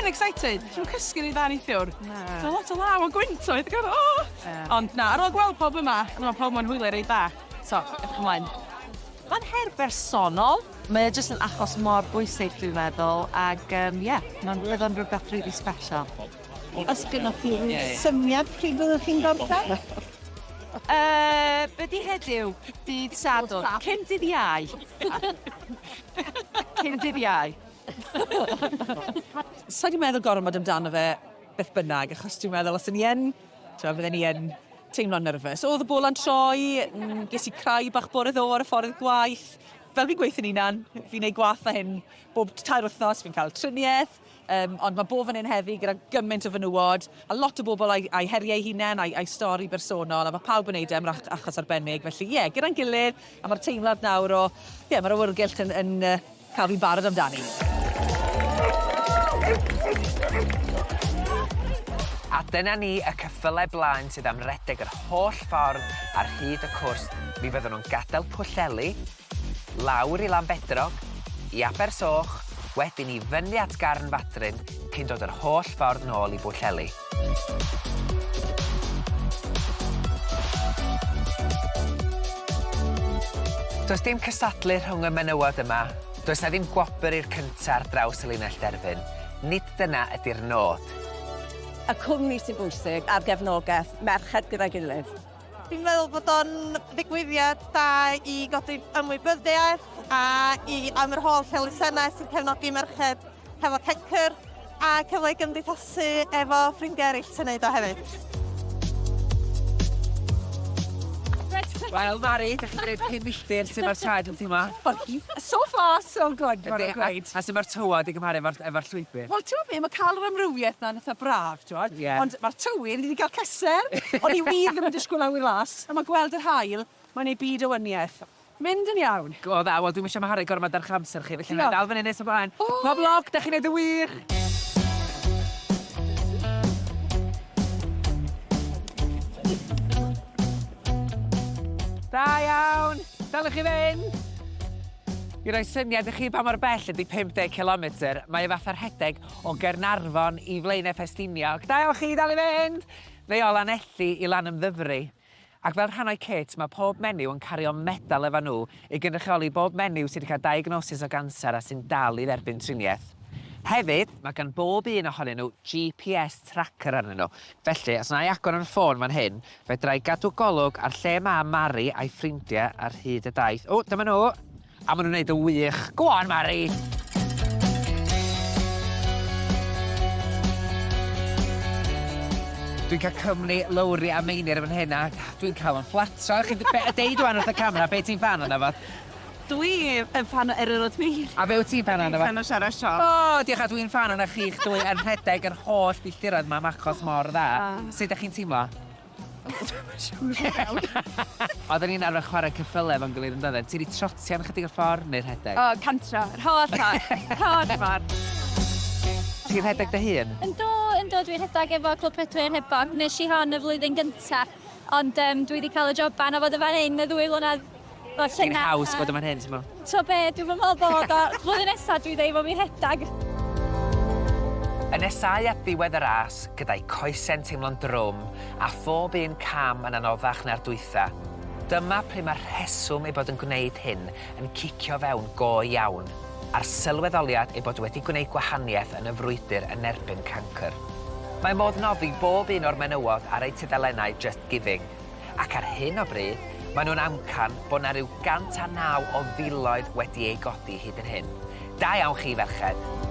yn excited. Dwi'n cysgu ni dda neithiwr. Dwi'n lot o law o gwyntoedd. Ond na, ar ôl gweld pob yma, mae pob ma'n hwyliau reit dda. So, edrych ymlaen. Mae'n her bersonol. Mae jyst yn achos mor bwysig, dwi'n meddwl, ac mae'n bydd rhywbeth really special. Os gynnwch chi syniad pryd byddwch chi'n gorffen? Be di heddiw? Dydd Sadwrn. Cyn dydd Iau. Cyn dydd Iau. Sa i'n meddwl gormod amdano fe beth bynnag, achos dwi'n meddwl os yn fydden ni yn teimlo'n nerfus. Oedd y bol yn troi, ges i crau bach bore ddo ar y ffordd gwaith. Fel fi'n gweithio'n unan, fi'n neud gwaith a hyn bob 2 wythnos, fi'n cael triniaeth, ond mae bob yn hyn heddi gyda gymaint o fenywod, a lot o bobl a'i heriau hunain, a'i stori bersonol, a mae pawb yn neud achos arbennig. Felly gyda'n gilydd, a mae'r teimlad nawr o, mae'r awyrgylch yn cael fi'n barod amdani. A dyna ni y ceffylau blaen sydd am redeg yr holl ffordd ar hyd y cwrs. Mi fyddwn nhw'n gadael Pwllheli, lawr i Llanbedrog, i Abersoch, wedyn i fyny at Garn Fadryn, cyn dod yr holl ffordd nôl i Pwllheli. Does dim cysadlu rhwng y menywod yma. Does na ddim gwobr i'r cynta ar draws y linell derfyn. Nid dyna ydy'r nod. Y cwmni sy'n bwysig a'r gefnogaeth merched gyda'i gilydd. Dwi'n meddwl bod o'n ddigwyddiad da i godi ymwybyddiaeth a am yr holl elusennau sy'n cefnogi merched hefo cecr a cyfle i gymdeithasu efo ffrindiau eraill sy'n neud o hefyd. Wel, Mari, da chi'n gwneud 5 milltir sy'n mae'r traed yn teimlo. So far, so good, mae'n gweud. A sy'n mae'r tywod i gymharu efo'r llwybr. Wel, ti'n meddwl, mae cael yr ymrywiaeth na'n eitha braf, ti'n ond mae'r tywydd wedi cael ceser, ond i wir ddim yn disgwyl awyr las, a mae gweld yr haul, mae'n ei byd o wyniaeth. Mynd yn iawn. O dda, wel, dwi'n eisiau maharu gormod ar chamser chi, felly mae'n dal fyny nes o blaen. Pob log, da chi'n neud y wir. Da iawn, dalwch chi fynd. I roi syniad i chi pa mor bell ydy 50 km, mae fatha'r rhedeg o Gaernarfon i Flaenau Ffestiniog. Da iawn chi, dal i fynd. Fe o Lanelli i Lanymddyfri. Ac fel rhan o'i kit, mae pob menyw yn cario medal efo nhw i gynrychioli bob menyw sydd wedi cael diagnosis o ganser a sy'n dal i dderbyn triniaeth. Hefyd, mae gan bob un ohonyn nhw GPS tracker arnyn nhw. Felly, os yna i agor yn ffôn fan hyn, fedra i gadw golwg ar lle mae Mari a'i ffrindiau ar hyd y daith. O, dyma nhw. A maen nhw'n neud y wych. Go on, Mari! Dwi'n cael cymru lowri a meinir fan hyn, a dwi'n cael yn fflatro. Chi'n deud wan wrth y camera, be ti'n fan o'na fo? Dwi yn fan o Eryrod Mair. A be wyt ti'n fan o'na fo? Fan o siarad siop. O, diolch, a dwi'n fan o'na chi'ch dwy yn rhedeg yr holl filltiroedd yma am achos mor dda. Sut ydych chi'n teimlo? Oedden ni'n arfer chwarae cyffyle fo'n gilydd yn dydden. Ti wedi trotian chydig o'r ffordd neu'r rhedeg? O, cantra, yr holl ffordd. Ti'n rhedeg dy hun? Ynddo, dwi'n rhedeg efo Clwb Pedwyr Hebog. Nes i hon y flwyddyn gynta, ond dwi wedi cael y joban a fod y fan hyn y 2 flynedd. Ti'n haws bod yma'n hyn, ti'n mo? So be, dwi'n meddwl bod o flwyddyn nesaf dwi ddeud fod mi rhedag. Y nesau at ddiwedd y ras, gyda'i coesau'n teimlo'n drwm a phob un cam yn anoddach na'r dwytha. Dyma pryd mae'r rheswm ei bod yn gwneud hyn yn cicio fewn go iawn, a'r sylweddoliad ei bod wedi gwneud gwahaniaeth yn y frwydr yn erbyn cancer. Mae modd noddi bob un o'r menywod ar eu tudalennau Just Giving, ac ar hyn o bryd, maen nhw'n amcan bod na ryw 109 o filoedd wedi ei godi hyd yn hyn. Da iawn chi, ferched.